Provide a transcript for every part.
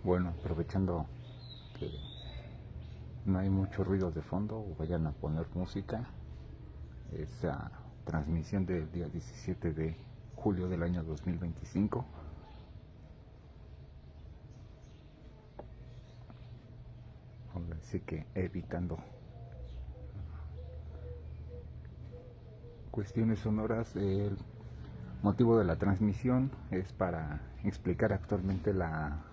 Bueno, aprovechando que no hay mucho ruido de fondo o vayan a poner música, esa transmisión del día 17 de julio del año 2025. Así que evitando cuestiones sonoras, el motivo de la transmisión es para explicar actualmente la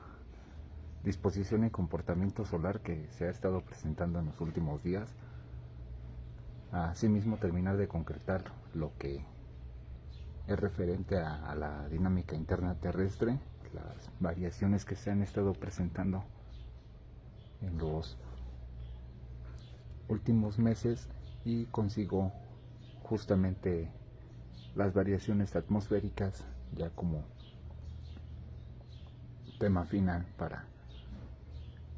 disposición y comportamiento solar que se ha estado presentando en los últimos días. Asimismo, terminar de concretar lo que es referente a la dinámica interna terrestre, las variaciones que se han estado presentando en los últimos meses, y consigo justamente las variaciones atmosféricas ya como tema final para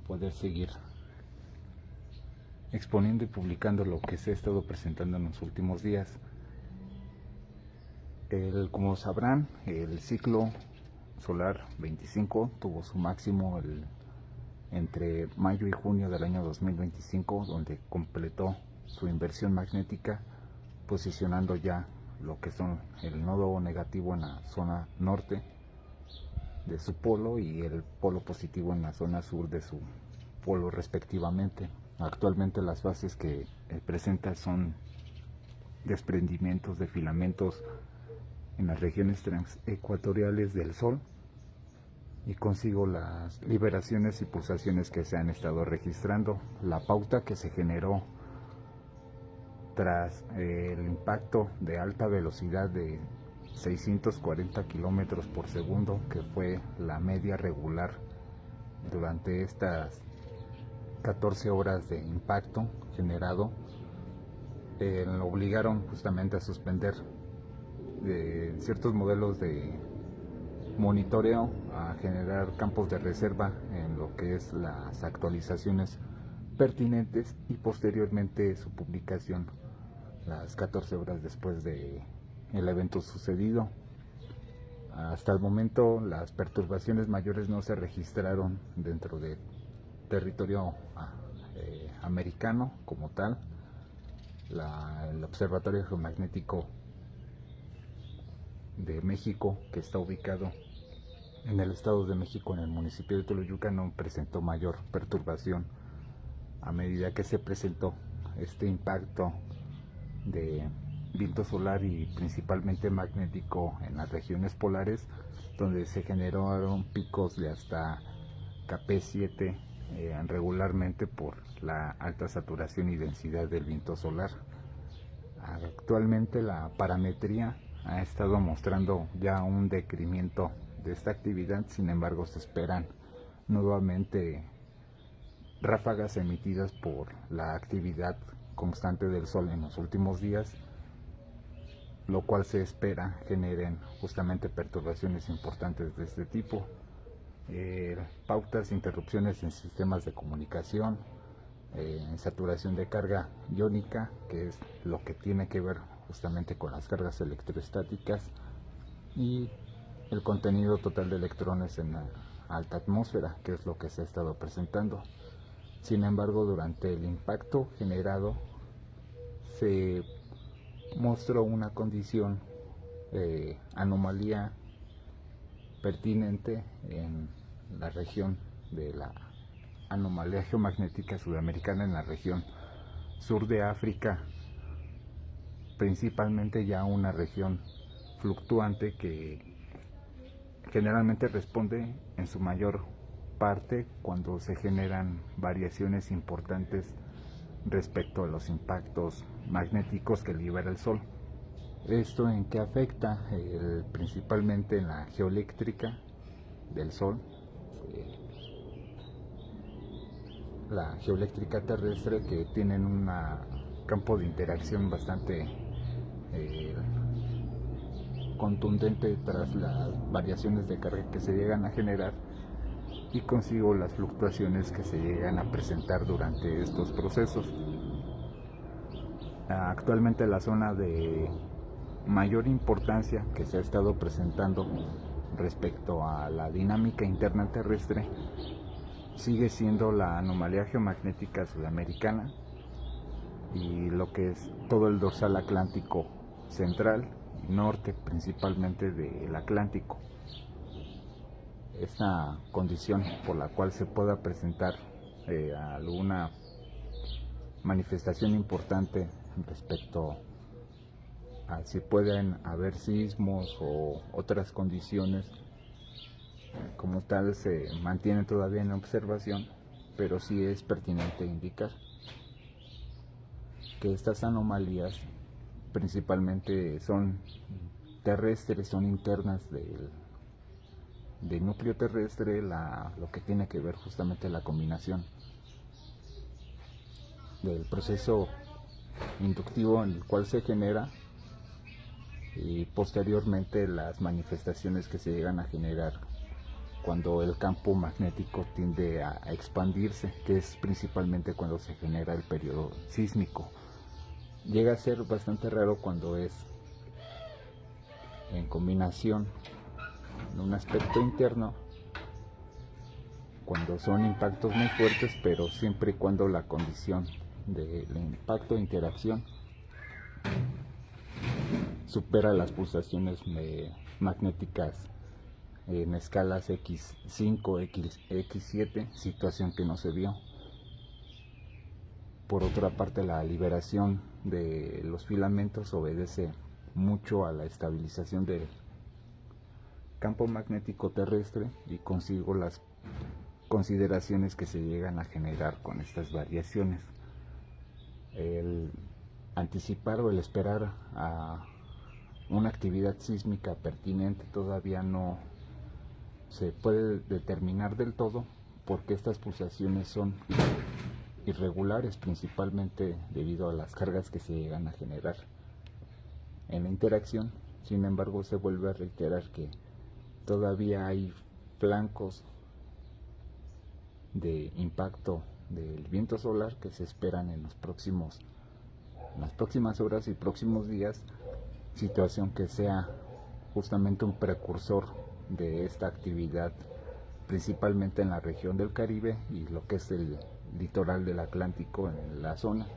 poder seguir exponiendo y publicando lo que se ha estado presentando en los últimos días. Como sabrán, el ciclo solar 25 tuvo su máximo entre mayo y junio del año 2025, donde completó su inversión magnética, posicionando ya lo que son el nodo negativo en la zona norte de su polo y el polo positivo en la zona sur de su polo respectivamente. Actualmente las fases que presenta son desprendimientos de filamentos en las regiones transecuatoriales del Sol, y consigo las liberaciones y pulsaciones que se han estado registrando. La pauta que se generó tras el impacto de alta velocidad de 640 kilómetros por segundo, que fue la media regular durante estas 14 horas de impacto generado, lo obligaron justamente a suspender ciertos modelos de monitoreo, a generar campos de reserva en lo que es las actualizaciones pertinentes y posteriormente su publicación las 14 horas después de el evento sucedido. Hasta el momento las perturbaciones mayores no se registraron dentro del territorio americano como tal. El Observatorio Geomagnético de México, que está ubicado en el Estado de México, en el municipio de Toluca, no presentó mayor perturbación a medida que se presentó este impacto de viento solar y principalmente magnético en las regiones polares, donde se generaron picos de hasta KP7 regularmente por la alta saturación y densidad del viento solar. Actualmente la parametría ha estado mostrando ya un decremento de esta actividad. Sin embargo, se esperan nuevamente ráfagas emitidas por la actividad constante del Sol en los últimos días, lo cual se espera generen justamente perturbaciones importantes de este tipo. Pautas, interrupciones en sistemas de comunicación, saturación de carga iónica, que es lo que tiene que ver justamente con las cargas electrostáticas, y el contenido total de electrones en la alta atmósfera, que es lo que se ha estado presentando. Sin embargo, durante el impacto generado se mostró una condición anomalía pertinente en la región de la anomalía geomagnética sudamericana, en la región sur de África, principalmente ya una región fluctuante que generalmente responde en su mayor parte cuando se generan variaciones importantes respecto a los impactos magnéticos que libera el Sol. ¿Esto en qué afecta? Principalmente en la geoeléctrica del Sol, la geoeléctrica terrestre, que tienen un campo de interacción bastante contundente tras las variaciones de carga que se llegan a generar, y consigo las fluctuaciones que se llegan a presentar durante estos procesos. Actualmente la zona de mayor importancia que se ha estado presentando respecto a la dinámica interna terrestre sigue siendo la anomalía geomagnética sudamericana y lo que es todo el dorsal atlántico central y norte, principalmente del Atlántico. Esta condición por la cual se pueda presentar alguna manifestación importante respecto a si pueden haber sismos o otras condiciones como tal se mantiene todavía en observación, pero sí es pertinente indicar que estas anomalías principalmente son terrestres, son internas del núcleo terrestre, lo que tiene que ver justamente la combinación del proceso inductivo en el cual se genera y posteriormente las manifestaciones que se llegan a generar cuando el campo magnético tiende a expandirse, que es principalmente cuando se genera el periodo sísmico. Llega a ser bastante raro cuando es en combinación en un aspecto interno, cuando son impactos muy fuertes, pero siempre y cuando la condición del impacto de interacción supera las pulsaciones magnéticas en escalas X5, X7, situación que no se vio. Por otra parte, la liberación de los filamentos obedece mucho a la estabilización del campo magnético terrestre y consigo las consideraciones que se llegan a generar con estas variaciones. El anticipar o el esperar a una actividad sísmica pertinente todavía no se puede determinar del todo, porque estas pulsaciones son irregulares, principalmente debido a las cargas que se llegan a generar en la interacción. Sin embargo, se vuelve a reiterar que todavía hay flancos de impacto del viento solar que se esperan en las próximas horas y próximos días, situación que sea justamente un precursor de esta actividad, principalmente en la región del Caribe y lo que es el litoral del Atlántico, en la zona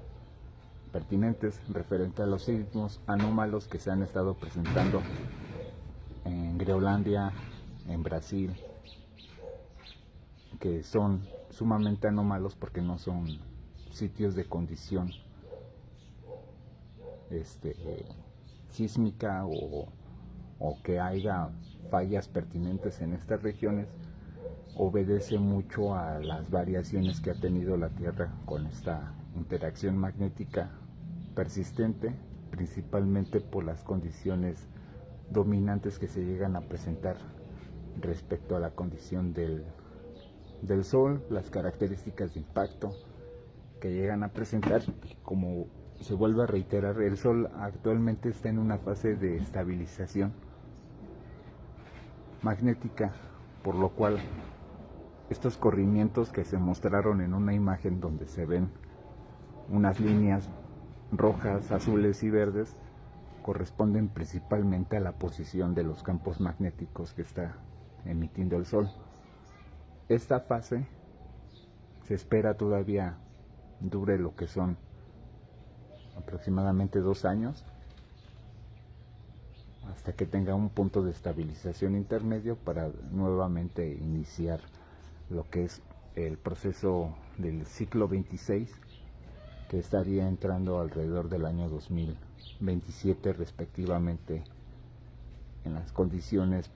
pertinentes referente a los sismos anómalos que se han estado presentando en Groenlandia, en Brasil, que son sumamente anómalos porque no son sitios de condición sísmica o que haya fallas pertinentes en estas regiones. Obedece mucho a las variaciones que ha tenido la Tierra con esta interacción magnética persistente, principalmente por las condiciones dominantes que se llegan a presentar respecto a la condición del Sol, las características de impacto que llegan a presentar. Como se vuelve a reiterar, el Sol actualmente está en una fase de estabilización magnética, por lo cual estos corrimientos que se mostraron en una imagen donde se ven unas líneas rojas, azules y verdes corresponden principalmente a la posición de los campos magnéticos que está emitiendo el Sol. Esta fase se espera todavía dure lo que son aproximadamente 2 años, hasta que tenga un punto de estabilización intermedio para nuevamente iniciar lo que es el proceso del ciclo 26, que estaría entrando alrededor del año 2027 respectivamente, en las condiciones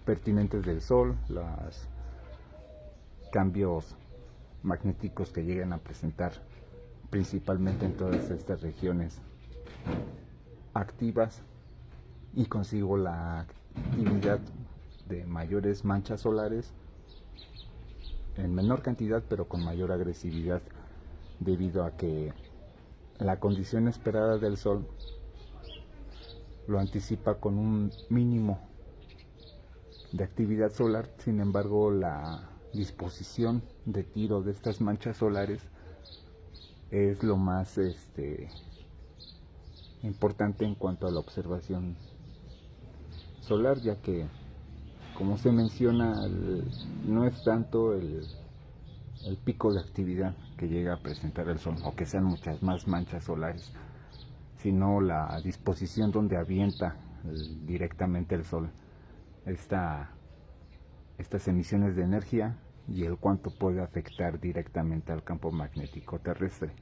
pertinentes del Sol, los cambios magnéticos que llegan a presentar principalmente en todas estas regiones activas, y consigo la actividad de mayores manchas solares en menor cantidad pero con mayor agresividad, debido a que la condición esperada del Sol lo anticipa con un mínimo de actividad solar. Sin embargo, la disposición de tiro de estas manchas solares es lo más importante en cuanto a la observación solar, ya que Como se menciona, no es tanto el pico de actividad que llega a presentar el Sol, o que sean muchas más manchas solares, sino la disposición donde avienta directamente el Sol estas emisiones de energía, y el cuánto puede afectar directamente al campo magnético terrestre.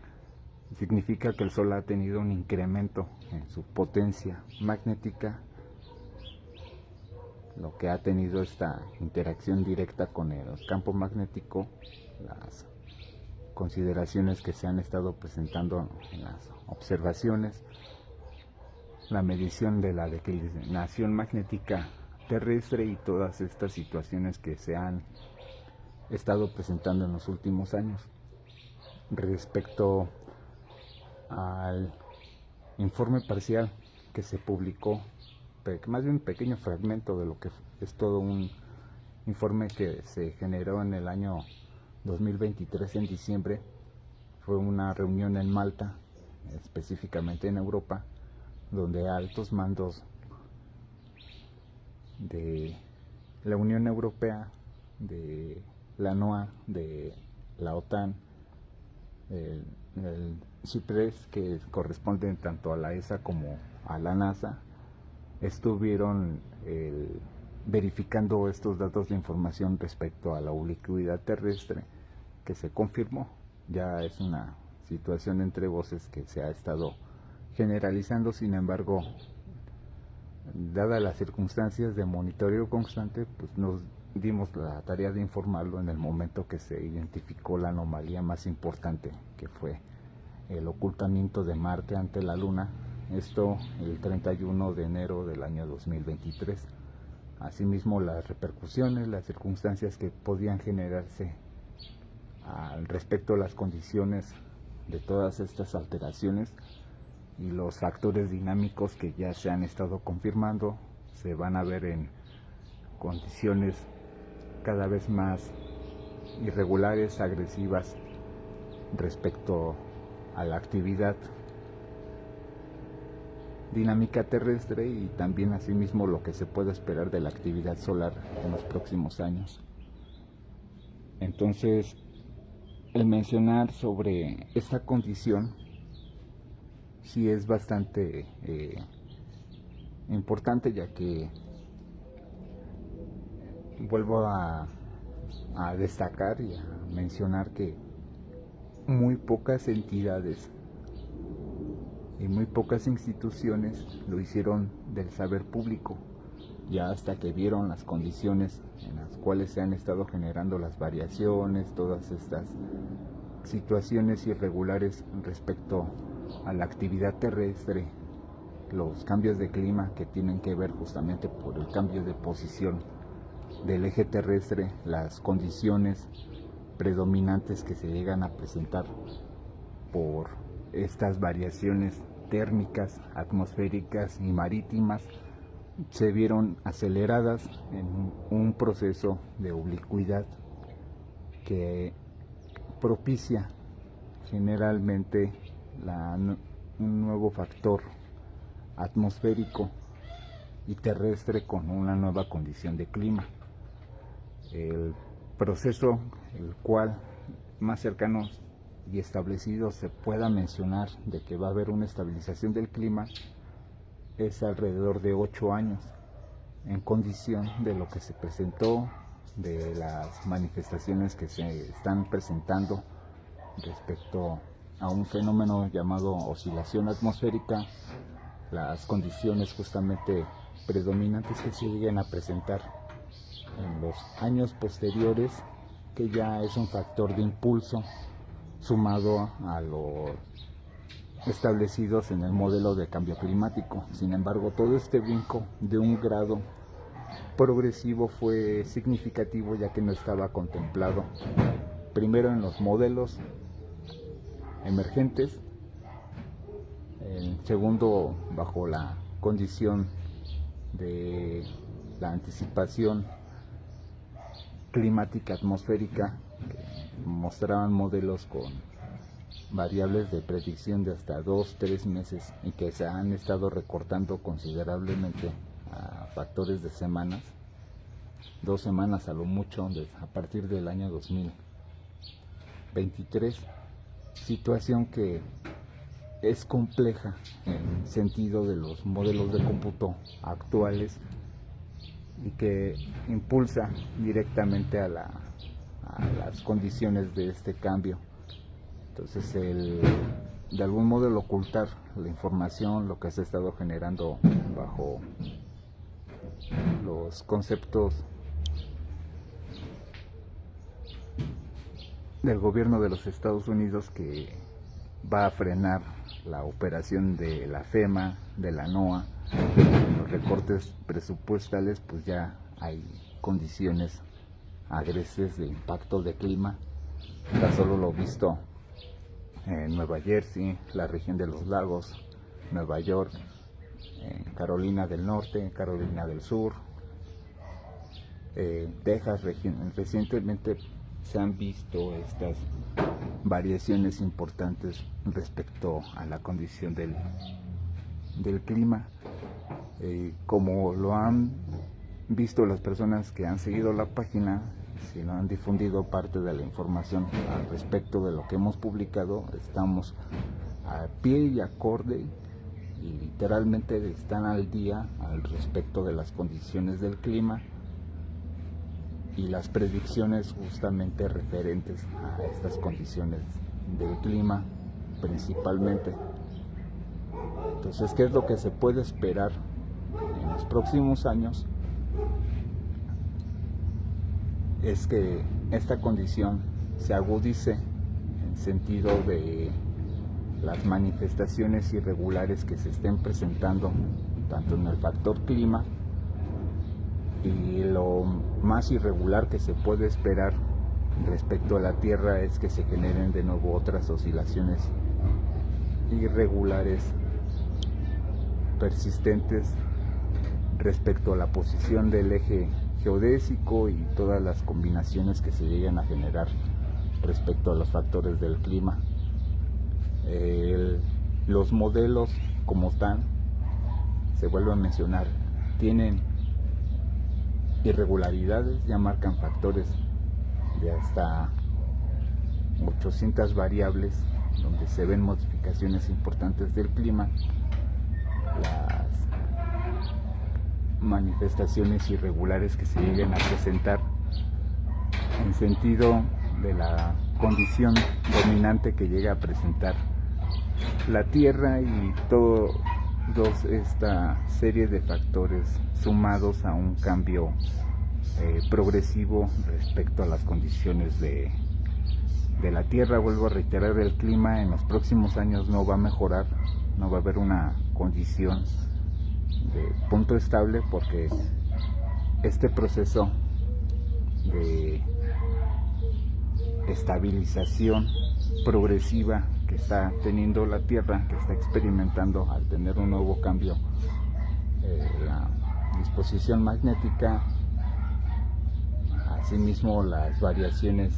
Significa que el Sol ha tenido un incremento en su potencia magnética, lo que ha tenido esta interacción directa con el campo magnético. Las consideraciones que se han estado presentando en las observaciones, la medición de la declinación magnética terrestre y todas estas situaciones que se han estado presentando en los últimos años. Respecto al informe parcial que se publicó, más bien un pequeño fragmento de lo que es todo un informe que se generó en el año 2023 en diciembre. Fue una reunión en Malta, específicamente en Europa, donde altos mandos de la Unión Europea, de la NOAA, de la OTAN, el CIPRES, que corresponden tanto a la ESA como a la NASA, estuvieron verificando estos datos de información respecto a la ubicuidad terrestre, que se confirmó. Ya es una situación entre voces que se ha estado generalizando. Sin embargo, dadas las circunstancias de monitoreo constante, pues nos dimos la tarea de informarlo en el momento que se identificó la anomalía más importante, que fue el ocultamiento de Marte ante la Luna, esto el 31 de enero del año 2023. Asimismo, las repercusiones, las circunstancias que podían generarse al respecto a las condiciones de todas estas alteraciones y los factores dinámicos que ya se han estado confirmando, se van a ver en condiciones cada vez más irregulares, agresivas respecto a la actividad dinámica terrestre, y también asimismo lo que se puede esperar de la actividad solar en los próximos años. Entonces, el mencionar sobre esta condición sí es bastante importante, ya que vuelvo a destacar y a mencionar que muy pocas entidades y muy pocas instituciones lo hicieron del saber público, ya hasta que vieron las condiciones en las cuales se han estado generando las variaciones, todas estas situaciones irregulares respecto a la actividad terrestre, los cambios de clima que tienen que ver justamente por el cambio de posición del eje terrestre, las condiciones predominantes que se llegan a presentar por estas variaciones térmicas, atmosféricas y marítimas, se vieron aceleradas en un proceso de oblicuidad que propicia generalmente un nuevo factor atmosférico y terrestre con una nueva condición de clima. El proceso el cual más cercano y establecido se pueda mencionar de que va a haber una estabilización del clima es alrededor de 8 años, en condición de lo que se presentó, de las manifestaciones que se están presentando respecto a un fenómeno llamado oscilación atmosférica, las condiciones justamente predominantes que se lleguen a presentar en los años posteriores, que ya es un factor de impulso sumado a los establecidos en el modelo de cambio climático. Sin embargo, todo este brinco de un grado progresivo fue significativo, ya que no estaba contemplado primero en los modelos emergentes, en segundo bajo la condición de la anticipación climática atmosférica, que mostraban modelos con variables de predicción de hasta 2-3 meses y que se han estado recortando considerablemente a factores de semanas. 2 semanas a lo mucho, a partir del año 2023, situación que es compleja en sentido de los modelos de cómputo actuales y que impulsa directamente a las condiciones de este cambio. Entonces, de algún modo el ocultar la información, lo que se ha estado generando bajo los conceptos del gobierno de los Estados Unidos, que va a frenar la operación de la FEMA, de la NOAA, los recortes presupuestales, pues ya hay condiciones agresivas de impacto de clima. Ya solo lo visto en Nueva Jersey, la región de los lagos, Nueva York, en Carolina del Norte, Carolina del Sur, Texas. Recientemente se han visto estas variaciones importantes respecto a la condición del clima, como lo han visto las personas que han seguido la página. Si no han difundido parte de la información al respecto de lo que hemos publicado, estamos a pie y acorde y literalmente están al día al respecto de las condiciones del clima y las predicciones justamente referentes a estas condiciones del clima principalmente. Entonces, ¿qué es lo que se puede esperar en los próximos años? Es que esta condición se agudice en sentido de las manifestaciones irregulares que se estén presentando tanto en el factor clima, y lo más irregular que se puede esperar respecto a la Tierra es que se generen de nuevo otras oscilaciones irregulares persistentes respecto a la posición del eje geodésico y todas las combinaciones que se lleguen a generar respecto a los factores del clima. Los modelos como tal, se vuelve a mencionar, tienen irregularidades, ya marcan factores de hasta 800 variables donde se ven modificaciones importantes del clima. Las manifestaciones irregulares que se lleguen a presentar en sentido de la condición dominante que llega a presentar la Tierra, y toda esta serie de factores sumados a un cambio progresivo respecto a las condiciones de la Tierra. Vuelvo a reiterar, el clima en los próximos años no va a mejorar, no va a haber una condición de punto estable, porque este proceso de estabilización progresiva que está teniendo la Tierra, que está experimentando al tener un nuevo cambio, la disposición magnética, asimismo las variaciones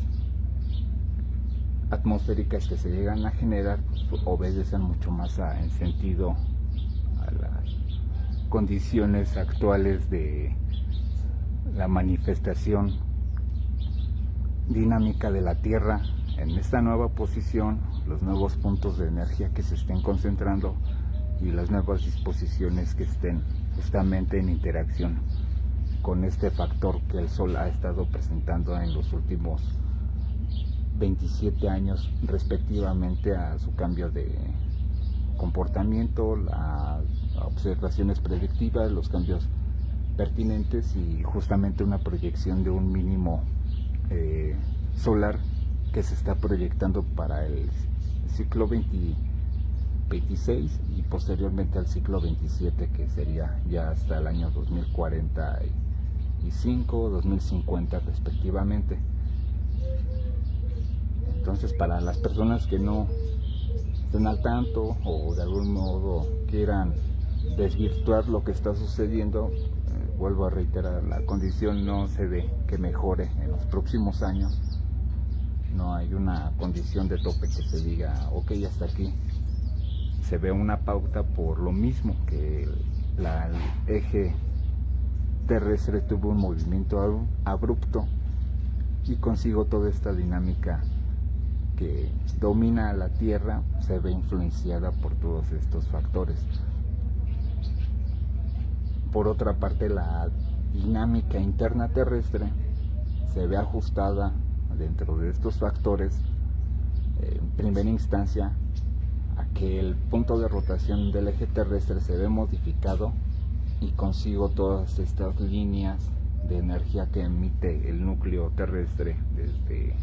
atmosféricas que se llegan a generar, pues, obedecen mucho más en sentido a las condiciones actuales de la manifestación dinámica de la Tierra en esta nueva posición, los nuevos puntos de energía que se estén concentrando y las nuevas disposiciones que estén justamente en interacción con este factor que el Sol ha estado presentando en los últimos 27 años respectivamente a su cambio de comportamiento, las observaciones predictivas, los cambios pertinentes y justamente una proyección de un mínimo solar que se está proyectando para el ciclo 26 y posteriormente al ciclo 27, que sería ya hasta el año 2045 2050 respectivamente. Entonces, para las personas que no estén al tanto o de algún modo quieran desvirtuar lo que está sucediendo, vuelvo a reiterar, la condición no se ve que mejore en los próximos años. No hay una condición de tope que se diga, ok, hasta aquí. Se ve una pauta, por lo mismo que el eje terrestre tuvo un movimiento abrupto y consigo toda esta dinámica que domina a la Tierra se ve influenciada por todos estos factores. Por otra parte, la dinámica interna terrestre se ve ajustada dentro de estos factores, en primera instancia, a que el punto de rotación del eje terrestre se ve modificado y consigo todas estas líneas de energía que emite el núcleo terrestre desde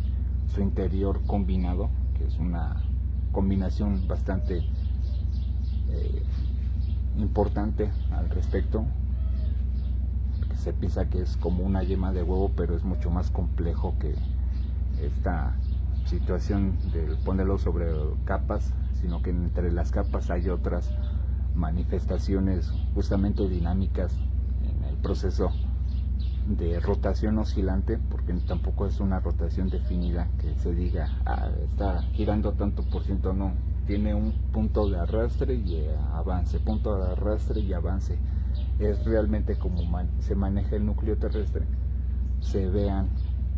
su interior combinado, que es una combinación bastante importante al respecto. Se piensa que es como una yema de huevo, pero es mucho más complejo que esta situación de ponerlo sobre capas, sino que entre las capas hay otras manifestaciones justamente dinámicas en el proceso de rotación oscilante, porque tampoco es una rotación definida que se diga está girando tanto por ciento, no, tiene un punto de arrastre y avance, punto de arrastre y avance. Es realmente como se maneja el núcleo terrestre, se vean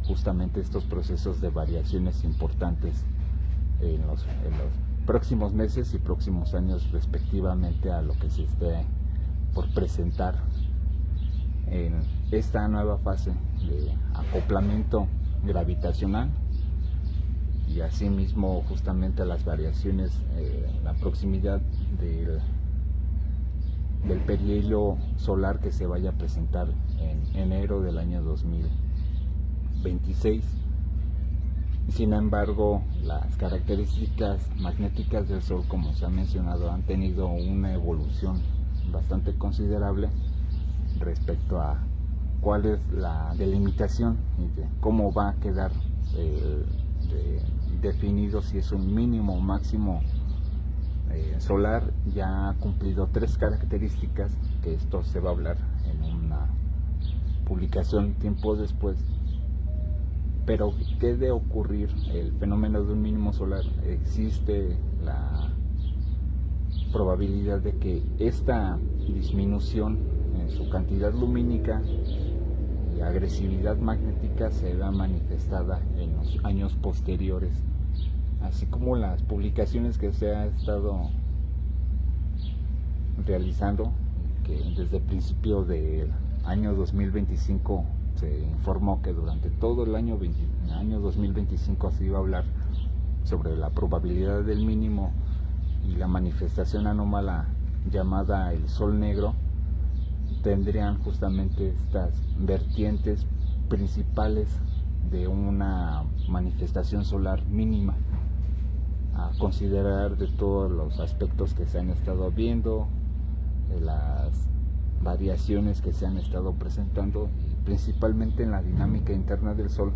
justamente estos procesos de variaciones importantes en los próximos meses y próximos años respectivamente a lo que se esté por presentar en esta nueva fase de acoplamiento gravitacional, y asimismo justamente las variaciones, la proximidad del periodo solar que se vaya a presentar en enero del año 2026. Sin embargo, las características magnéticas del Sol, como se ha mencionado, han tenido una evolución bastante considerable respecto a cuál es la delimitación y de cómo va a quedar definido si es un mínimo o máximo solar. Ya ha cumplido 3 características, que esto se va a hablar en una publicación tiempo después. Pero ¿qué de ocurrir el fenómeno de un mínimo solar? Existe la probabilidad de que esta disminución en su cantidad lumínica y agresividad magnética se vea manifestada en los años posteriores, así como las publicaciones que se ha estado realizando, que desde el principio del año 2025 se informó que durante todo el año 2025 se iba a hablar sobre la probabilidad del mínimo y la manifestación anómala llamada el Sol Negro. Tendrían justamente estas vertientes principales de una manifestación solar mínima a considerar de todos los aspectos que se han estado viendo, de las variaciones que se han estado presentando, y principalmente en la dinámica interna del Sol.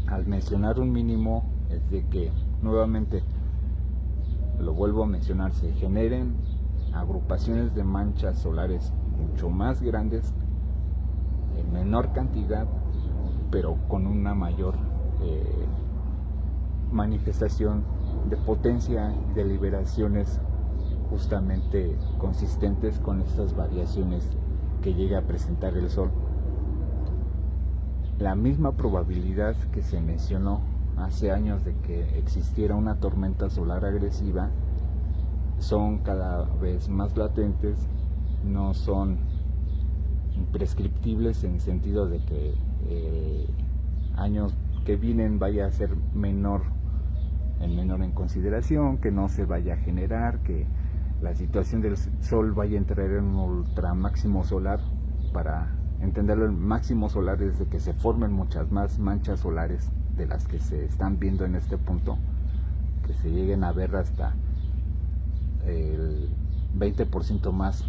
Al mencionar un mínimo es de que, nuevamente lo vuelvo a mencionar, se generen agrupaciones de manchas solares mucho más grandes en menor cantidad, pero con una mayor manifestación de potencia y de liberaciones justamente consistentes con estas variaciones que llega a presentar el Sol. La misma probabilidad que se mencionó hace años de que existiera una tormenta solar agresiva son cada vez más latentes, no son imprescriptibles en sentido de que años que vienen vaya a ser menor en consideración, que no se vaya a generar, que la situación del Sol vaya a entrar en un ultra máximo solar. Para entenderlo, el máximo solar es de que se formen muchas más manchas solares de las que se están viendo en este punto, que se lleguen a ver hasta el 20% más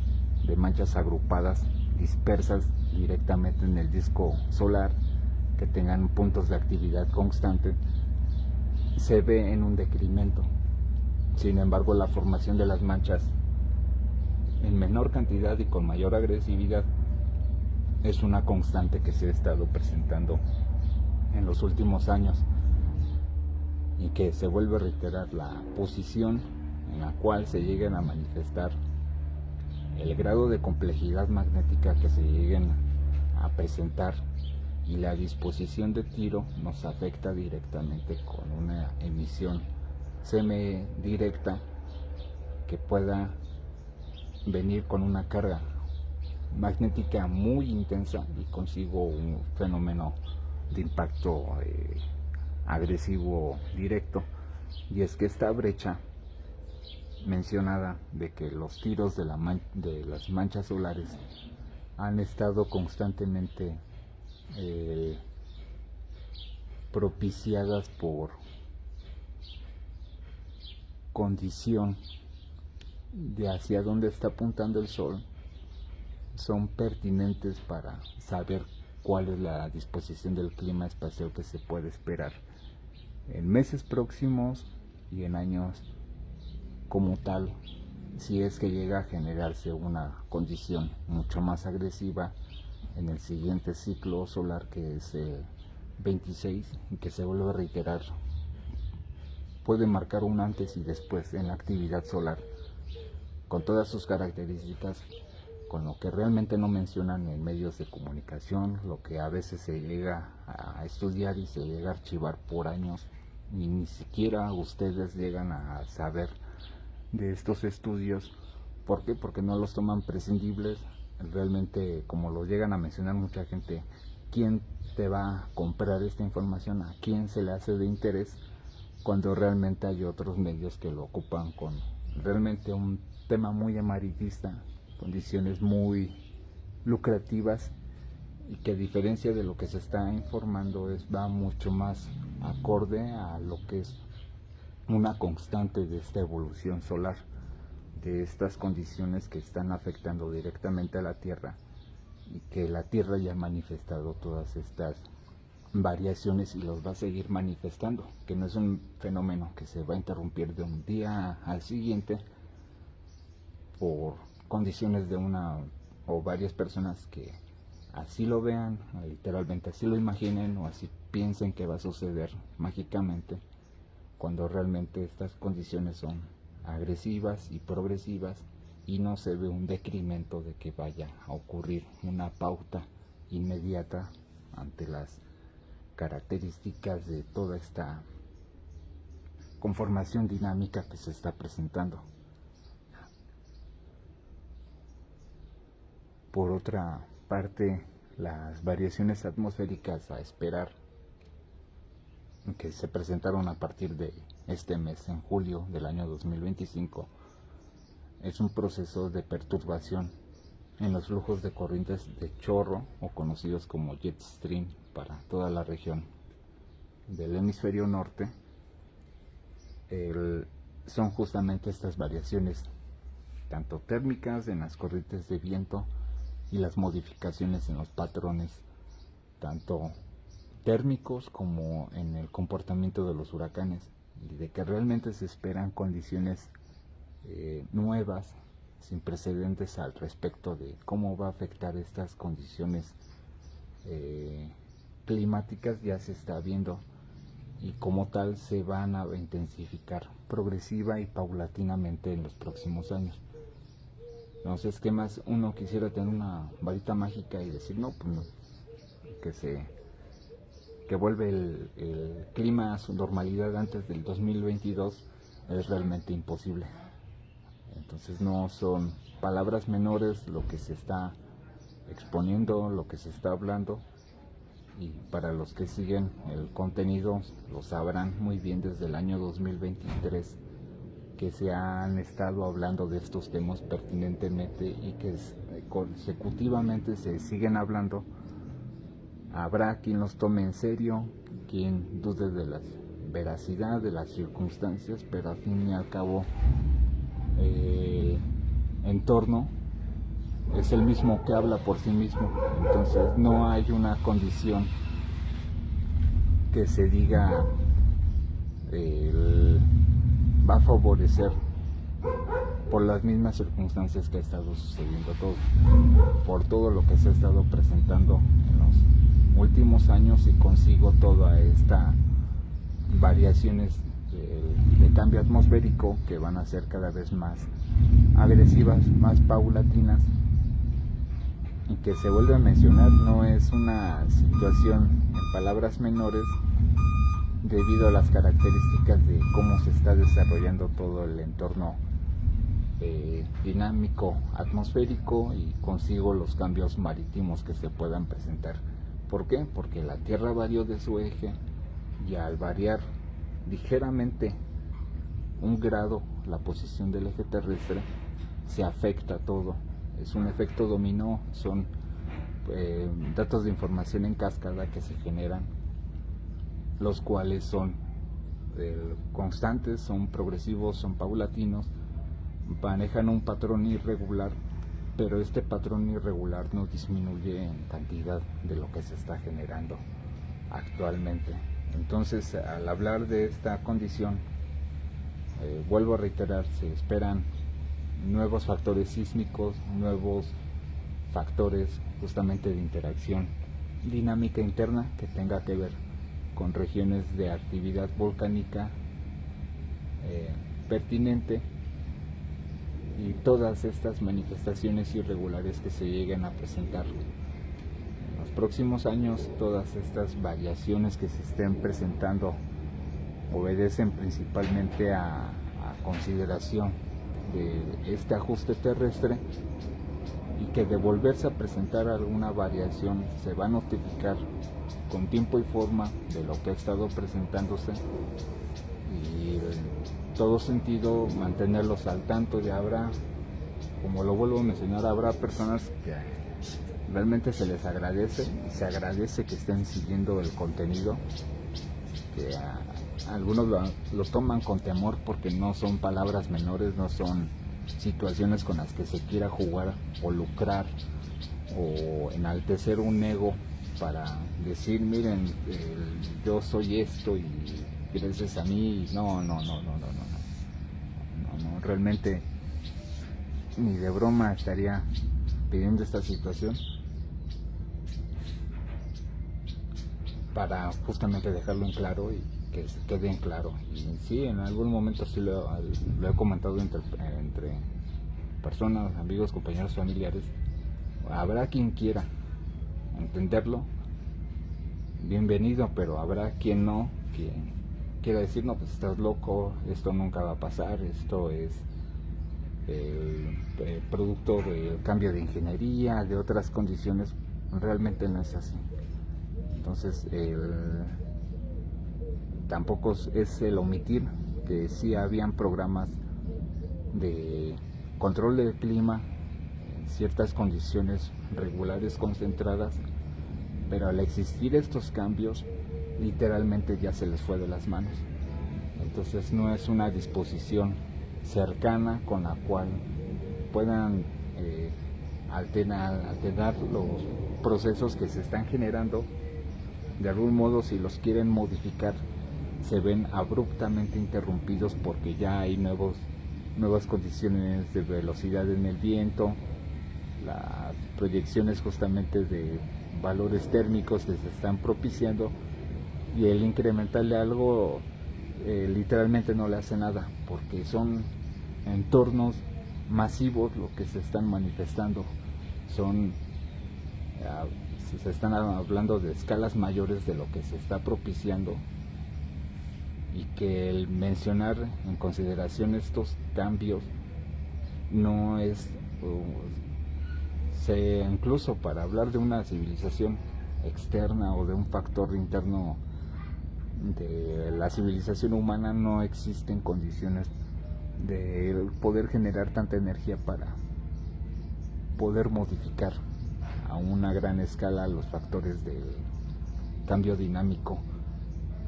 de manchas agrupadas, dispersas directamente en el disco solar, que tengan puntos de actividad constante. Se ve en un decremento. Sin embargo, la formación de las manchas en menor cantidad y con mayor agresividad es una constante que se ha estado presentando en los últimos años, y que se vuelve a reiterar la posición en la cual se lleguen a manifestar el grado de complejidad magnética que se lleguen a presentar, y la disposición de tiro nos afecta directamente con una emisión semidirecta que pueda venir con una carga magnética muy intensa y consigo un fenómeno de impacto agresivo directo. Y es que esta brecha mencionada de que los tiros de las manchas solares han estado constantemente propiciadas por condición de hacia dónde está apuntando el sol, son pertinentes para saber cuál es la disposición del clima espacial que se puede esperar en meses próximos y en años como tal, si es que llega a generarse una condición mucho más agresiva en el siguiente ciclo solar, que es el 26, y que se vuelve a reiterar. Puede marcar un antes y después en la actividad solar, con todas sus características, con lo que realmente no mencionan en medios de comunicación, lo que a veces se llega a estudiar y se llega a archivar por años, y ni siquiera ustedes llegan a saber de estos estudios. ¿Por qué? Porque no los toman prescindibles. Realmente, como lo llegan a mencionar mucha gente, ¿quién te va a comprar esta información? ¿A quién se le hace de interés? Cuando realmente hay otros medios que lo ocupan con realmente un tema muy amarillista, condiciones muy lucrativas, y que a diferencia de lo que se está informando va mucho más acorde a lo que es una constante de esta evolución solar, de estas condiciones que están afectando directamente a la Tierra, y que la Tierra ya ha manifestado todas estas variaciones y los va a seguir manifestando, que no es un fenómeno que se va a interrumpir de un día al siguiente por condiciones de una o varias personas que así lo vean, literalmente así lo imaginen, o así piensen que va a suceder mágicamente, cuando realmente estas condiciones son agresivas y progresivas, y no se ve un decremento de que vaya a ocurrir una pauta inmediata ante las características de toda esta conformación dinámica que se está presentando. Por otra parte, las variaciones atmosféricas a esperar, que se presentaron a partir de este mes, en julio del año 2025, es un proceso de perturbación en los flujos de corrientes de chorro, o conocidos como jet stream, para toda la región del hemisferio norte. Son justamente estas variaciones, tanto térmicas en las corrientes de viento, y las modificaciones en los patrones, tanto térmicos como en el comportamiento de los huracanes, y de que realmente se esperan condiciones nuevas, sin precedentes al respecto de cómo va a afectar estas condiciones climáticas. Ya se está viendo, y como tal se van a intensificar progresiva y paulatinamente en los próximos años. Entonces, ¿qué más? Uno quisiera tener una varita mágica y decir, no, pues no, que vuelve el clima a su normalidad antes del 2022, es realmente imposible. Entonces no son palabras menores lo que se está exponiendo, lo que se está hablando, y para los que siguen el contenido lo sabrán muy bien desde el año 2023 que se han estado hablando de estos temas pertinentemente, y que consecutivamente se siguen hablando. Habrá quien los tome en serio, quien dude de la veracidad de las circunstancias, pero al fin y al cabo el entorno es el mismo que habla por sí mismo. Entonces no hay una condición que se diga va a favorecer por las mismas circunstancias que ha estado sucediendo todo, por todo lo que se ha estado presentando en los últimos años, y consigo toda esta variaciones de cambio atmosférico que van a ser cada vez más agresivas, más paulatinas, y que se vuelve a mencionar, no es una situación en palabras menores debido a las características de cómo se está desarrollando todo el entorno dinámico atmosférico y consigo los cambios marítimos que se puedan presentar. ¿Por qué? Porque la Tierra varió de su eje y al variar ligeramente 1 grado la posición del eje terrestre se afecta todo. Es un efecto dominó, son datos de información en cascada que se generan, los cuales son constantes, son progresivos, son paulatinos, manejan un patrón irregular, pero este patrón irregular no disminuye en cantidad de lo que se está generando actualmente. Entonces, al hablar de esta condición, vuelvo a reiterar, se esperan nuevos factores sísmicos, nuevos factores justamente de interacción dinámica interna que tenga que ver con regiones de actividad volcánica pertinente, y todas estas manifestaciones irregulares que se lleguen a presentar en los próximos años. Todas estas variaciones que se estén presentando obedecen principalmente a consideración de este ajuste terrestre, y que de volverse a presentar alguna variación se va a notificar con tiempo y forma de lo que ha estado presentándose, y en todo sentido mantenerlos al tanto. Y habrá, como lo vuelvo a mencionar, habrá personas que realmente se les agradece, y se agradece que estén siguiendo el contenido, que algunos lo toman con temor porque no son palabras menores, no son situaciones con las que se quiera jugar o lucrar o enaltecer un ego para decir, miren, yo soy esto y gracias a mí. No, realmente ni de broma estaría pidiendo esta situación, para justamente dejarlo en claro y que se quede en claro. Y sí, en algún momento sí lo he comentado entre personas, amigos, compañeros, familiares. Habrá quien quiera entenderlo, bienvenido, pero habrá quien no, quien quiera decir, no, pues estás loco, esto nunca va a pasar, esto es producto del cambio de ingeniería, de otras condiciones. Realmente no es así. Entonces, tampoco es el omitir que sí habían programas de control del clima en ciertas condiciones regulares concentradas, pero al existir estos cambios literalmente ya se les fue de las manos. Entonces no es una disposición cercana con la cual puedan alterar los procesos que se están generando. De algún modo, si los quieren modificar, se ven abruptamente interrumpidos porque ya hay nuevas condiciones de velocidad en el viento, las proyecciones justamente de valores térmicos que se están propiciando, y el incrementarle algo literalmente no le hace nada, porque son entornos masivos lo que se están manifestando. Se están hablando de escalas mayores de lo que se está propiciando, y que el mencionar en consideración estos cambios no es, incluso para hablar de una civilización externa o de un factor interno de la civilización humana, no existen condiciones de poder generar tanta energía para poder modificar a una gran escala los factores del cambio dinámico.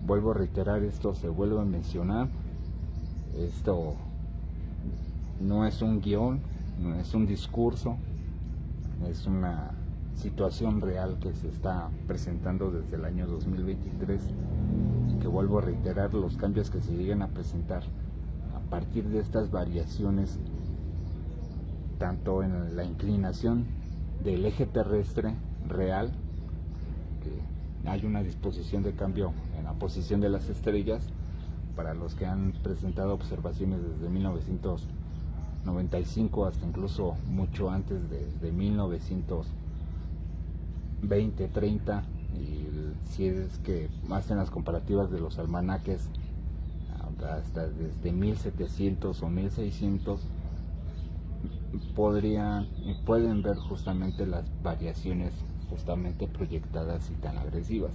Vuelvo a reiterar, esto se vuelve a mencionar, esto no es un guión, no es un discurso, es una situación real que se está presentando desde el año 2023, que vuelvo a reiterar, los cambios que se lleguen a presentar a partir de estas variaciones, tanto en la inclinación del eje terrestre real, que hay una disposición de cambio en la posición de las estrellas, para los que han presentado observaciones desde 1995 hasta incluso mucho antes, desde 1900 20, 30, y si es que hacen las comparativas de los almanaques hasta desde 1700 o 1600, pueden ver justamente las variaciones justamente proyectadas y tan agresivas.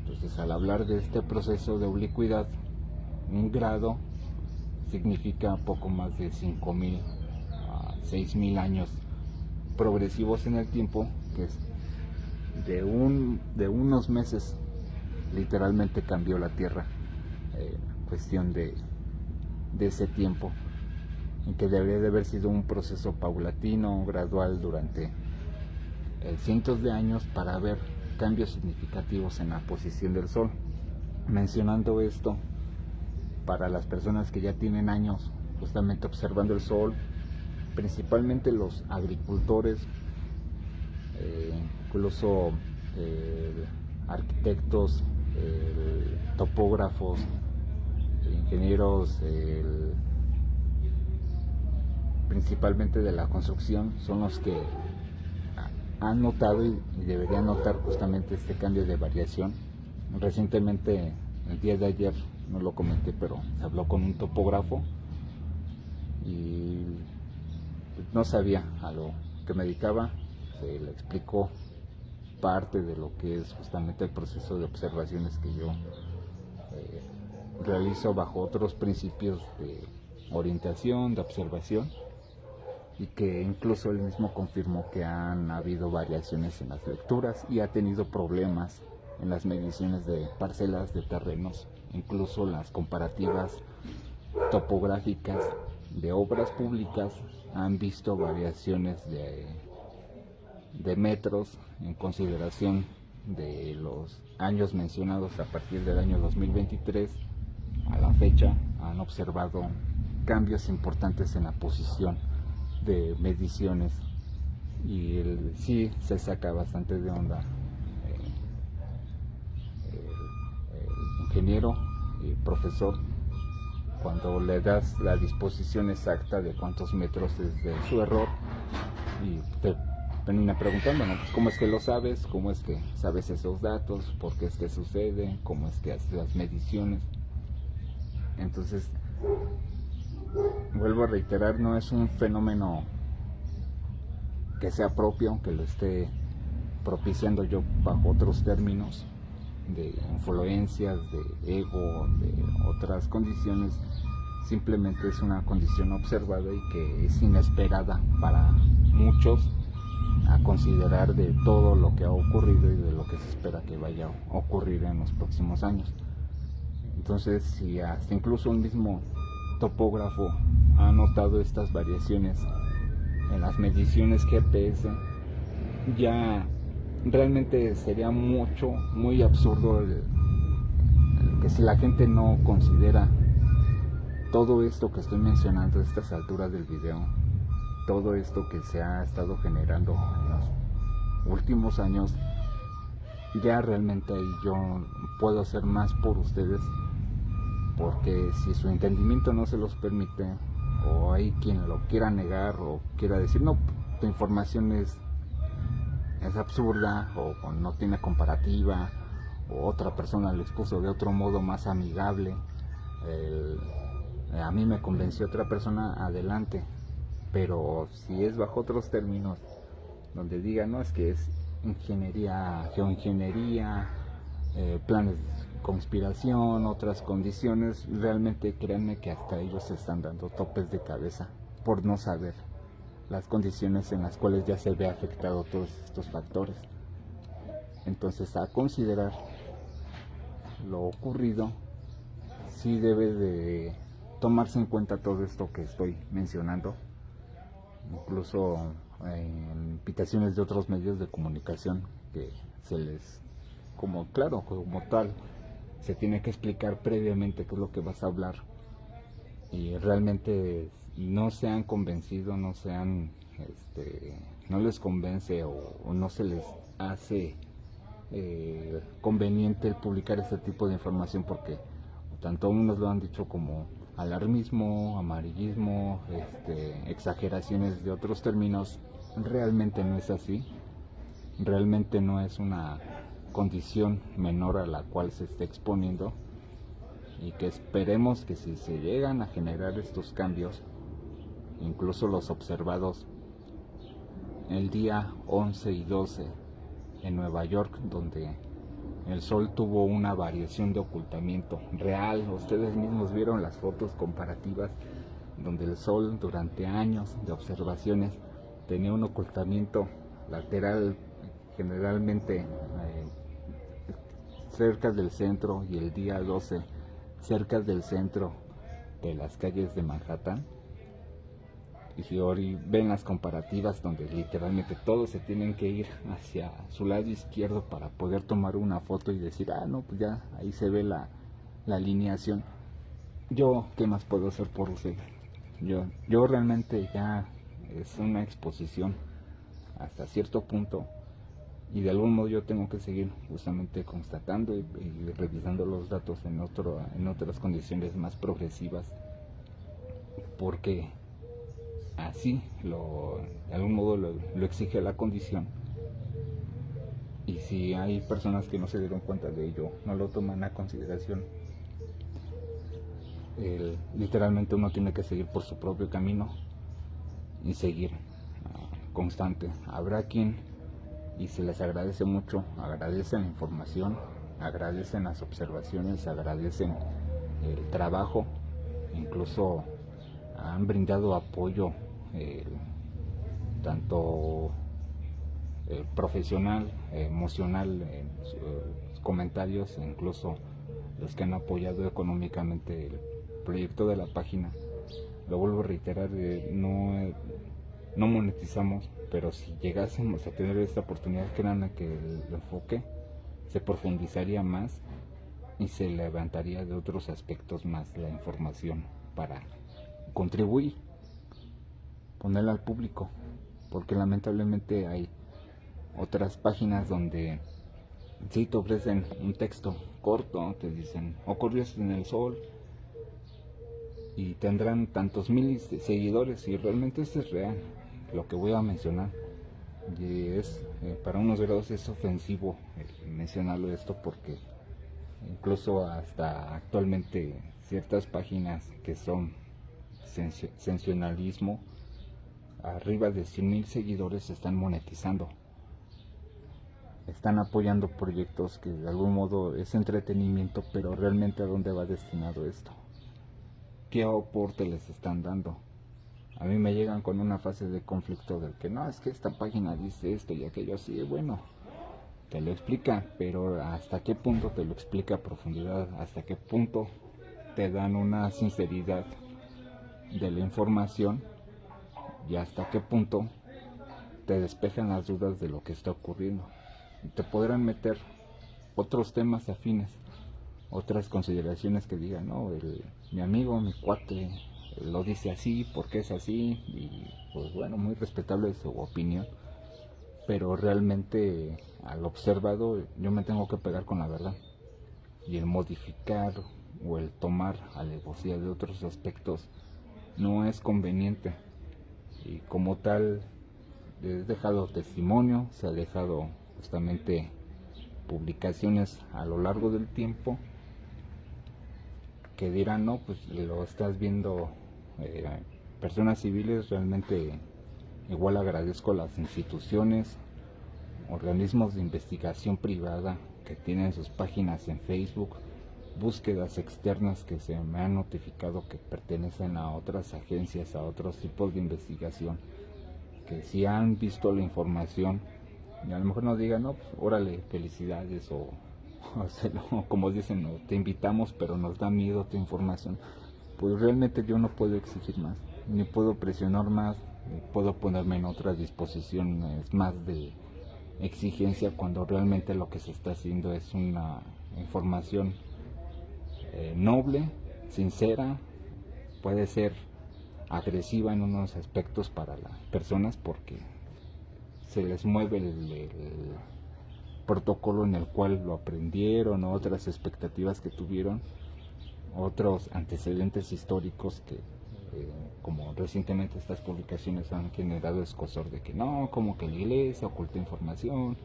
Entonces, al hablar de este proceso de oblicuidad, un grado significa poco más de 5000 a 6000 años progresivos en el tiempo, que es de unos meses literalmente cambió la Tierra, cuestión de ese tiempo, en que debería de haber sido un proceso paulatino, gradual durante cientos de años para ver cambios significativos en la posición del Sol. Mencionando esto, para las personas que ya tienen años justamente observando el Sol, principalmente los agricultores, incluso arquitectos, topógrafos, ingenieros, principalmente de la construcción, son los que han notado y deberían notar justamente este cambio de variación. Recientemente, el día de ayer, no lo comenté, pero se habló con un topógrafo y no sabía a lo que me dedicaba. Se le explicó parte de lo que es justamente el proceso de observaciones que yo realizo bajo otros principios de orientación, de observación, y que incluso él mismo confirmó que han habido variaciones en las lecturas y ha tenido problemas en las mediciones de parcelas de terrenos, incluso las comparativas topográficas de obras públicas han visto variaciones de metros en consideración de los años mencionados. A partir del año 2023 a la fecha han observado cambios importantes en la posición de mediciones, y sí se saca bastante de onda el ingeniero y profesor cuando le das la disposición exacta de cuántos metros es de su error, y te termina preguntando, ¿no? Pues, ¿cómo es que lo sabes? ¿Cómo es que sabes esos datos? ¿Por qué es que sucede? ¿Cómo es que haces las mediciones? Entonces, vuelvo a reiterar, no es un fenómeno que sea propio, que lo esté propiciando yo bajo otros términos de influencias, de ego, de otras condiciones. Simplemente es una condición observada y que es inesperada para muchos, a considerar de todo lo que ha ocurrido y de lo que se espera que vaya a ocurrir en los próximos años. Entonces, si hasta incluso un mismo topógrafo ha notado estas variaciones en las mediciones GPS, ya realmente sería muy absurdo que si la gente no considera todo esto que estoy mencionando a estas alturas del video, todo esto que se ha estado generando en los últimos años, ya realmente ahí yo puedo hacer más por ustedes, porque si su entendimiento no se los permite, o hay quien lo quiera negar o quiera decir, no, tu información es absurda, o no tiene comparativa, o otra persona lo expuso de otro modo más amigable, a mí me convenció otra persona, adelante. Pero si es bajo otros términos, donde diga, no, es que es ingeniería, geoingeniería, planes de conspiración, otras condiciones, realmente créanme que hasta ellos se están dando topes de cabeza por no saber las condiciones en las cuales ya se ve afectado todos estos factores. Entonces, a considerar lo ocurrido, sí debe de tomarse en cuenta todo esto que estoy mencionando, incluso en invitaciones de otros medios de comunicación, que se les, como tal, se tiene que explicar previamente qué es lo que vas a hablar, y realmente no se han convencido, no les convence, o no se les hace conveniente el publicar este tipo de información, porque tanto unos lo han dicho como alarmismo, amarillismo, exageraciones de otros términos. Realmente no es así. realmente no es una condición menor a la cual se está exponiendo, y que esperemos que si se llegan a generar estos cambios, incluso los observados el día 11 y 12 en Nueva York, donde el sol tuvo una variación de ocultamiento real. Ustedes mismos vieron las fotos comparativas donde el sol durante años de observaciones tenía un ocultamiento lateral generalmente cerca del centro, y el día 12 cerca del centro de las calles de Manhattan. Y si hoy ven las comparativas donde literalmente todos se tienen que ir hacia su lado izquierdo para poder tomar una foto y decir, no, pues ya ahí se ve la alineación. Yo, ¿qué más puedo hacer por usted? Yo realmente ya es una exposición hasta cierto punto, y de algún modo yo tengo que seguir justamente constatando y revisando los datos en otras condiciones más progresivas, porque así de algún modo lo exige la condición. Y si hay personas que no se dieron cuenta de ello, no lo toman a consideración, literalmente uno tiene que seguir por su propio camino y seguir constante. Habrá quien, y se les agradece mucho, agradecen la información, agradecen las observaciones, agradecen el trabajo, incluso han brindado apoyo tanto profesional, emocional, en sus comentarios, incluso los que han apoyado económicamente el proyecto de la página. Lo vuelvo a reiterar, no monetizamos, pero si llegásemos a tener esta oportunidad, créanme que el enfoque se profundizaría más y se levantaría de otros aspectos más la información para contribuir, ponerla al público, porque lamentablemente hay otras páginas donde sí te ofrecen un texto corto, te dicen ocurrió en el sol y tendrán tantos miles de seguidores, y realmente esto es real, lo que voy a mencionar. Y para unos grados es ofensivo mencionarlo esto, porque incluso hasta actualmente ciertas páginas que son sensacionalismo, arriba de 100,000 seguidores, están monetizando, están apoyando proyectos que de algún modo es entretenimiento, pero realmente ¿a dónde va destinado esto? ¿Qué aporte les están dando? A mí me llegan con una fase de conflicto del que no, es que esta página dice esto y aquello. Sí, bueno, te lo explica, pero ¿hasta qué punto te lo explica a profundidad? ¿Hasta qué punto te dan una sinceridad de la información? ¿Y hasta qué punto te despejan las dudas de lo que está ocurriendo? Te podrán meter otros temas afines, otras consideraciones que digan, no, mi amigo, mi cuate lo dice así porque es así, y pues bueno, muy respetable su opinión, pero realmente al observado yo me tengo que pegar con la verdad, y el modificar o el tomar alevosía de otros aspectos no es conveniente. Y como tal, he dejado testimonio, se ha dejado justamente publicaciones a lo largo del tiempo que dirán, no, pues lo estás viendo personas civiles. Realmente igual agradezco a las instituciones, organismos de investigación privada que tienen sus páginas en Facebook, búsquedas externas que se me han notificado que pertenecen a otras agencias, a otros tipos de investigación, que si han visto la información y a lo mejor nos digan, no, pues órale, felicidades, o como dicen, no, te invitamos pero nos da miedo tu información. Pues realmente yo no puedo exigir más, ni puedo presionar más, ni puedo ponerme en otras disposiciones más de exigencia, cuando realmente lo que se está haciendo es una información noble, sincera. Puede ser agresiva en unos aspectos para las personas porque se les mueve el protocolo en el cual lo aprendieron, otras expectativas que tuvieron, otros antecedentes históricos que como recientemente estas publicaciones han generado escosor de que no, como que la iglesia oculta información,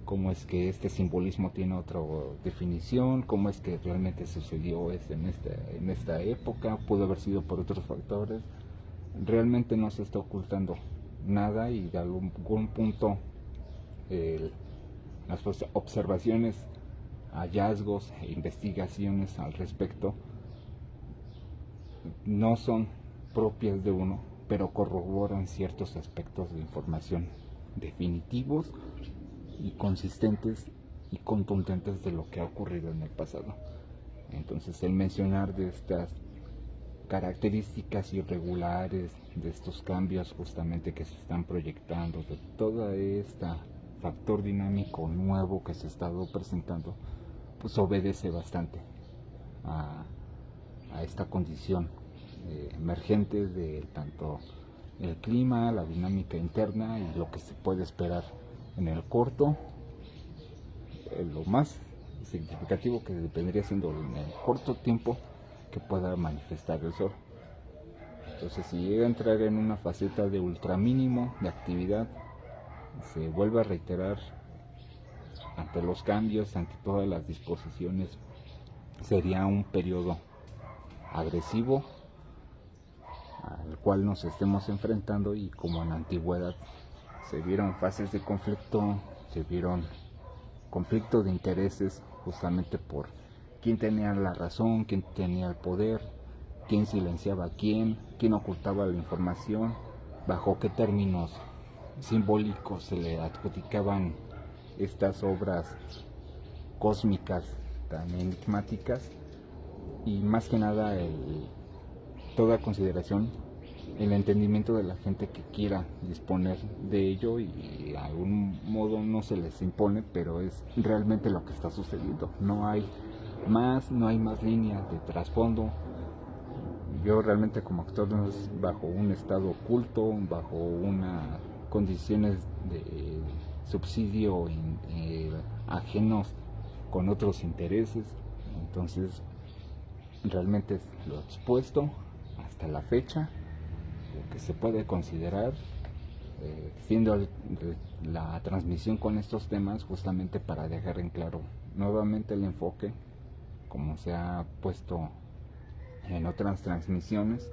cómo es que este simbolismo tiene otra definición, cómo es que realmente sucedió en esta época, pudo haber sido por otros factores. Realmente no se está ocultando nada, y de algún punto las observaciones, hallazgos e investigaciones al respecto no son propias de uno, pero corroboran ciertos aspectos de información definitivos y consistentes y contundentes de lo que ha ocurrido en el pasado. Entonces, el mencionar de estas características irregulares, de estos cambios justamente que se están proyectando, de todo este factor dinámico nuevo que se ha estado presentando, pues obedece bastante a esta condición emergente de tanto el clima, la dinámica interna y lo que se puede esperar en el corto, lo más significativo que vendría siendo en el corto tiempo que pueda manifestar el sol. Entonces, si llega a entrar en una faceta de ultramínimo de actividad, se vuelve a reiterar ante los cambios, ante todas las disposiciones, sería un periodo agresivo al cual nos estemos enfrentando, y como en la antigüedad se vieron fases de conflicto, se vieron conflictos de intereses justamente por quién tenía la razón, quién tenía el poder, quién silenciaba a quién ocultaba la información, bajo qué términos simbólicos se le adjudicaban estas obras cósmicas tan enigmáticas, y más que nada toda consideración, el entendimiento de la gente que quiera disponer de ello, y de algún modo no se les impone, pero es realmente lo que está sucediendo. No hay más líneas de trasfondo. Yo realmente como actor no es bajo un estado oculto, bajo unas condiciones de subsidio ajenos con otros intereses. Entonces realmente es lo expuesto hasta la fecha, lo que se puede considerar, siendo la transmisión con estos temas justamente para dejar en claro nuevamente el enfoque, como se ha puesto en otras transmisiones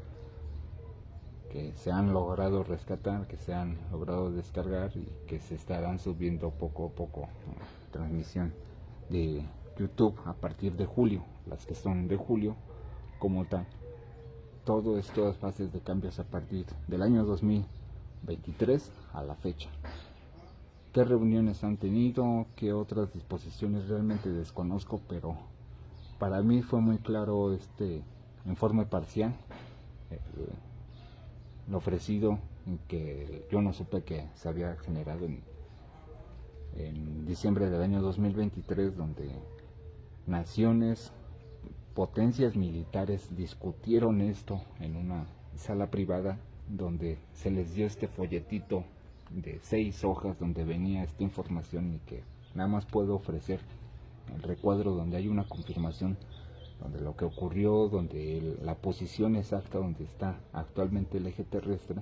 que se han logrado rescatar, que se han logrado descargar y que se estarán subiendo poco a poco a transmisión de YouTube a partir de julio, las que son de julio como tal. Todo esto es fases de cambios a partir del año 2023 a la fecha. ¿Qué reuniones han tenido? ¿Qué otras disposiciones? Realmente desconozco, pero para mí fue muy claro este informe parcial, lo ofrecido, que yo no supe que se había generado en diciembre del año 2023, donde naciones, potencias militares discutieron esto en una sala privada, donde se les dio este folletito de 6 hojas donde venía esta información, y que nada más puedo ofrecer el recuadro donde hay una confirmación, donde lo que ocurrió, donde la posición exacta donde está actualmente el eje terrestre,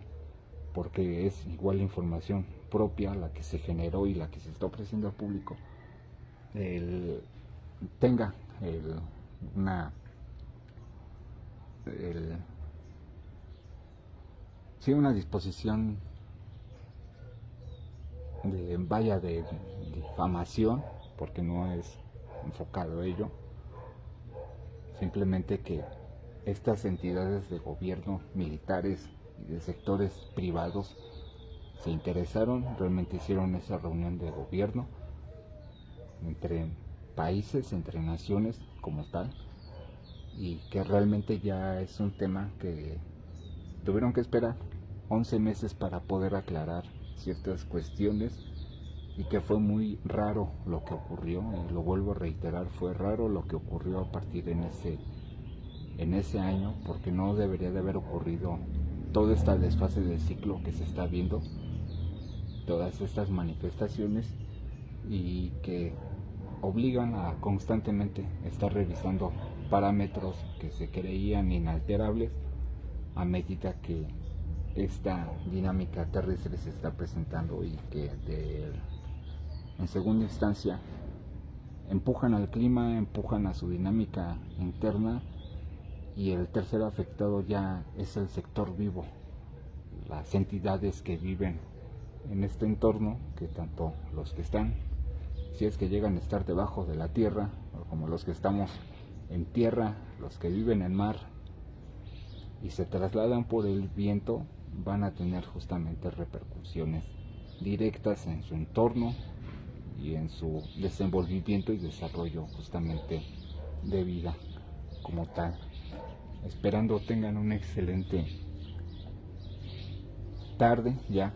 porque es igual información propia la que se generó y la que se está ofreciendo al público, tenga una disposición de difamación, porque no es enfocado ello, simplemente que estas entidades de gobierno, militares y de sectores privados se interesaron, realmente hicieron esa reunión de gobierno entre países, entre naciones como tal, y que realmente ya es un tema que tuvieron que esperar 11 meses para poder aclarar ciertas cuestiones, y que fue muy raro lo que ocurrió, y lo vuelvo a reiterar, fue raro lo que ocurrió a partir en ese año, porque no debería de haber ocurrido toda esta desfase del ciclo que se está viendo, todas estas manifestaciones, y que obligan a constantemente estar revisando parámetros que se creían inalterables a medida que esta dinámica terrestre se está presentando y que en segunda instancia empujan al clima, empujan a su dinámica interna, y el tercer afectado ya es el sector vivo, las entidades que viven en este entorno, que tanto los que están, si es que llegan a estar debajo de la tierra, como los que estamos en tierra, los que viven en mar y se trasladan por el viento, van a tener justamente repercusiones directas en su entorno y en su desenvolvimiento y desarrollo justamente de vida como tal. Esperando tengan una excelente tarde ya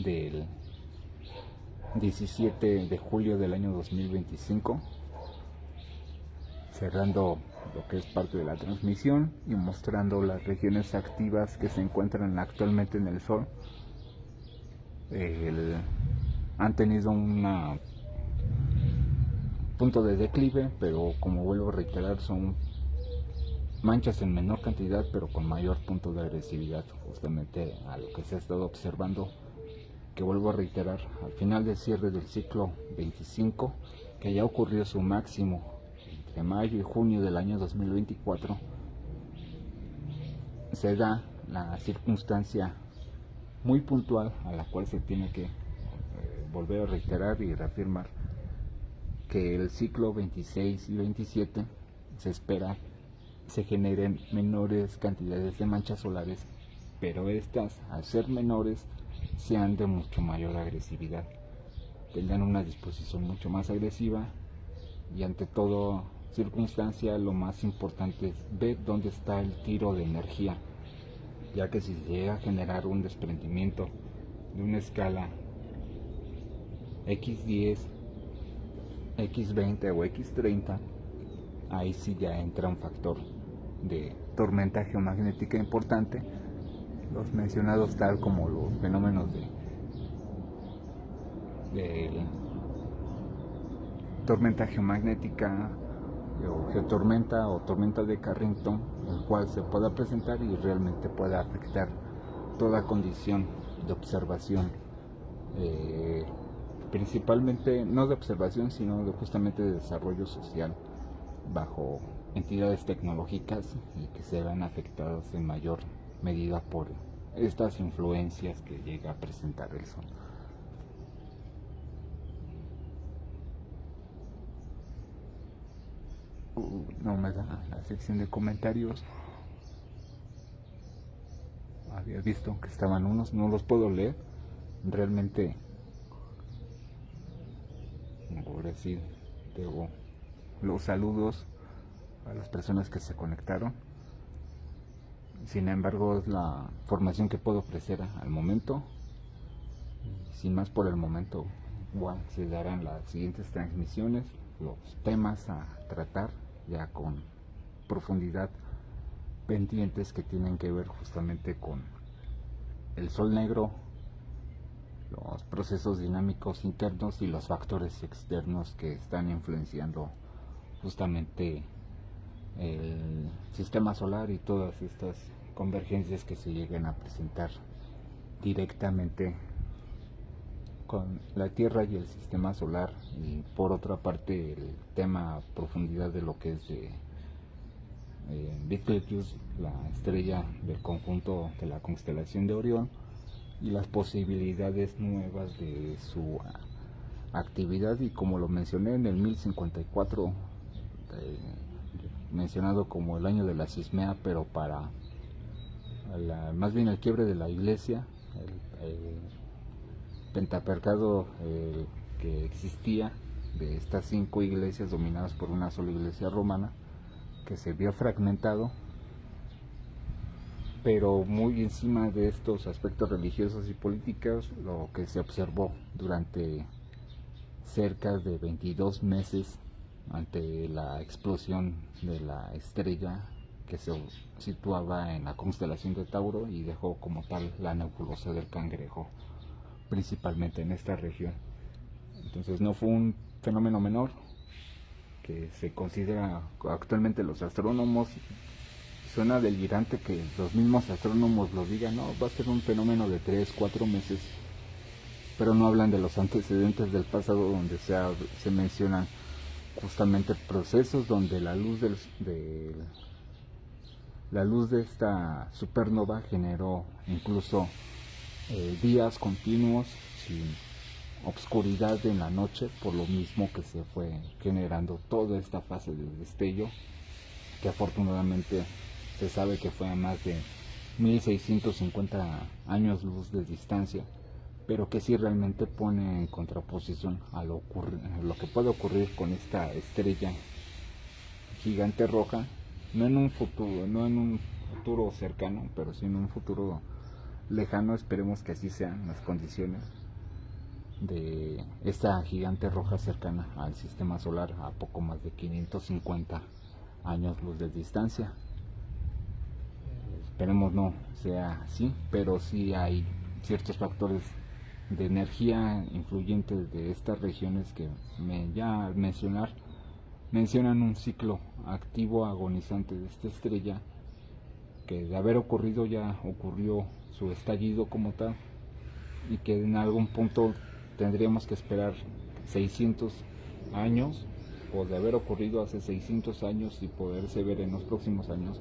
del 17 de julio del año 2025, cerrando lo que es parte de la transmisión y mostrando las regiones activas que se encuentran actualmente en el Sol. Han tenido un punto de declive, pero como vuelvo a reiterar, son manchas en menor cantidad pero con mayor punto de agresividad, justamente a lo que se ha estado observando, que vuelvo a reiterar, al final del cierre del ciclo 25, que ya ocurrió su máximo entre mayo y junio del año 2024, se da la circunstancia muy puntual a la cual se tiene que volver a reiterar y reafirmar que el ciclo 26 y 27 se espera se generen menores cantidades de manchas solares, pero estas, al ser menores, sean de mucho mayor agresividad, tengan una disposición mucho más agresiva, y ante toda circunstancia lo más importante es ver dónde está el tiro de energía, ya que si se llega a generar un desprendimiento de una escala X10, X20 o X30, ahí sí ya entra un factor de tormenta geomagnética importante, los mencionados tal como los fenómenos de tormenta geomagnética o geotormenta o tormenta de Carrington, el cual se pueda presentar y realmente pueda afectar toda condición de observación, principalmente no de observación sino justamente de desarrollo social bajo entidades tecnológicas, y que se vean afectadas en mayor medida por estas influencias que llega a presentar el Sol. No me da la sección de comentarios. Había visto que estaban unos, no los puedo leer. Realmente, ahora sí, debo los saludos a las personas que se conectaron. Sin embargo, es la formación que puedo ofrecer al momento. Sin más por el momento, igual se darán las siguientes transmisiones, los temas a tratar ya con profundidad pendientes que tienen que ver justamente con el Sol negro, los procesos dinámicos internos y los factores externos que están influenciando justamente el sistema solar y todas estas convergencias que se llegan a presentar directamente con la Tierra y el sistema solar, y por otra parte el tema a profundidad de lo que es Betelgeuse, la estrella del conjunto de la constelación de Orión, y las posibilidades nuevas de su actividad, y como lo mencioné en el 1054, mencionado como el año de la cismea, pero para más bien el quiebre de la iglesia, el pentapercado que existía de estas 5 iglesias dominadas por una sola iglesia romana, que se vio fragmentado, pero muy encima de estos aspectos religiosos y políticos, lo que se observó durante cerca de 22 meses ante la explosión de la estrella que se situaba en la constelación de Tauro y dejó como tal la nebulosa del Cangrejo, principalmente en esta región. Entonces no fue un fenómeno menor, que se considera actualmente los astrónomos suena delirante que los mismos astrónomos lo digan, no, va a ser un fenómeno de 3-4 meses, pero no hablan de los antecedentes del pasado donde se mencionan justamente procesos donde la luz de esta supernova generó incluso días continuos sin obscuridad en la noche, por lo mismo que se fue generando toda esta fase de destello, que afortunadamente se sabe que fue a más de 1650 años luz de distancia, pero que sí realmente pone en contraposición a lo que puede ocurrir con esta estrella gigante roja, no en un futuro cercano, pero sí en un futuro lejano. Esperemos que así sean las condiciones de esta gigante roja cercana al sistema solar a poco más de 550 años luz de distancia. Esperemos no sea así, pero sí hay ciertos factores de energía influyentes de estas regiones que ya al mencionan un ciclo activo agonizante de esta estrella, que de haber ocurrido ya ocurrió su estallido como tal, y que en algún punto tendríamos que esperar 600 años, o de haber ocurrido hace 600 años y poderse ver en los próximos años,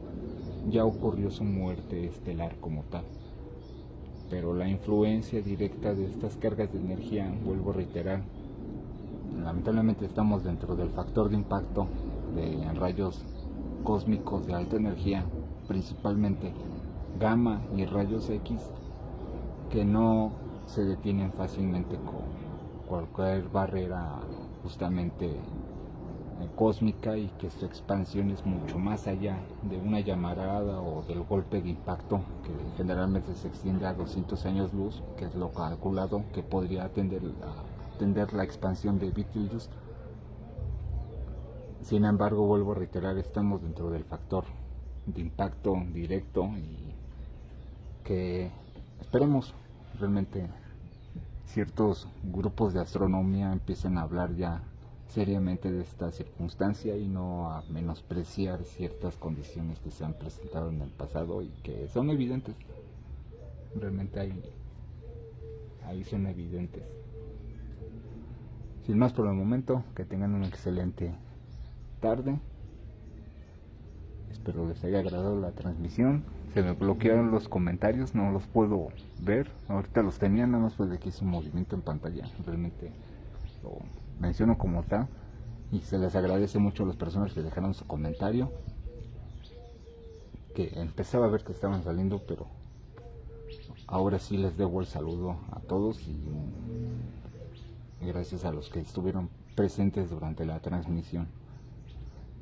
ya ocurrió su muerte estelar como tal. Pero la influencia directa de estas cargas de energía, vuelvo a reiterar, lamentablemente estamos dentro del factor de impacto de rayos cósmicos de alta energía, principalmente gamma y rayos X, que no se detienen fácilmente con cualquier barrera justamente cósmica, y que su expansión es mucho más allá de una llamarada o del golpe de impacto, que generalmente se extiende a 200 años luz, que es lo calculado que podría atender la expansión de Betelgeuse. Sin embargo, vuelvo a reiterar, estamos dentro del factor de impacto directo, y que esperemos realmente ciertos grupos de astronomía empiecen a hablar ya seriamente de esta circunstancia y no a menospreciar ciertas condiciones que se han presentado en el pasado y que son evidentes. Realmente ahí son evidentes. Sin más por el momento, que tengan una excelente tarde. Espero les haya agradado la transmisión. Se me bloquearon los comentarios, no los puedo ver. Ahorita los tenía, nada más pues que hice un movimiento en pantalla. Realmente lo menciono como tal. Y se les agradece mucho a las personas que dejaron su comentario. Que empezaba a ver que estaban saliendo, pero ahora sí les debo el saludo a todos. Y gracias a los que estuvieron presentes durante la transmisión.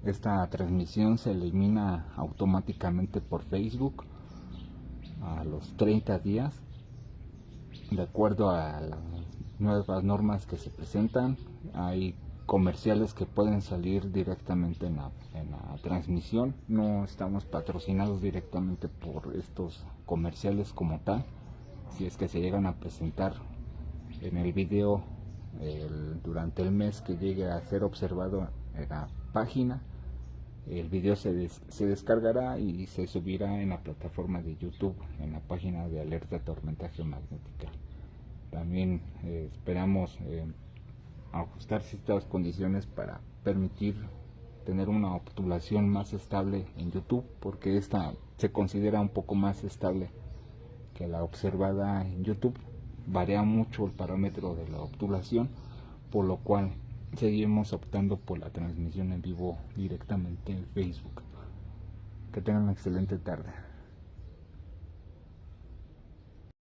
Esta transmisión se elimina automáticamente por Facebook a los 30 días, de acuerdo a las nuevas normas que se presentan. Hay comerciales que pueden salir directamente en la transmisión. No estamos patrocinados directamente por estos comerciales como tal. Si es que se llegan a presentar en el video durante el mes que llegue a ser observado en la página, el video se descargará y se subirá en la plataforma de YouTube, en la página de Alerta Tormenta Geomagnética. También esperamos ajustar ciertas condiciones para permitir tener una obturación más estable en YouTube, porque esta se considera un poco más estable que la observada en YouTube. Varía mucho el parámetro de la obturación, por lo cual seguimos optando por la transmisión en vivo directamente en Facebook. Que tengan una excelente tarde.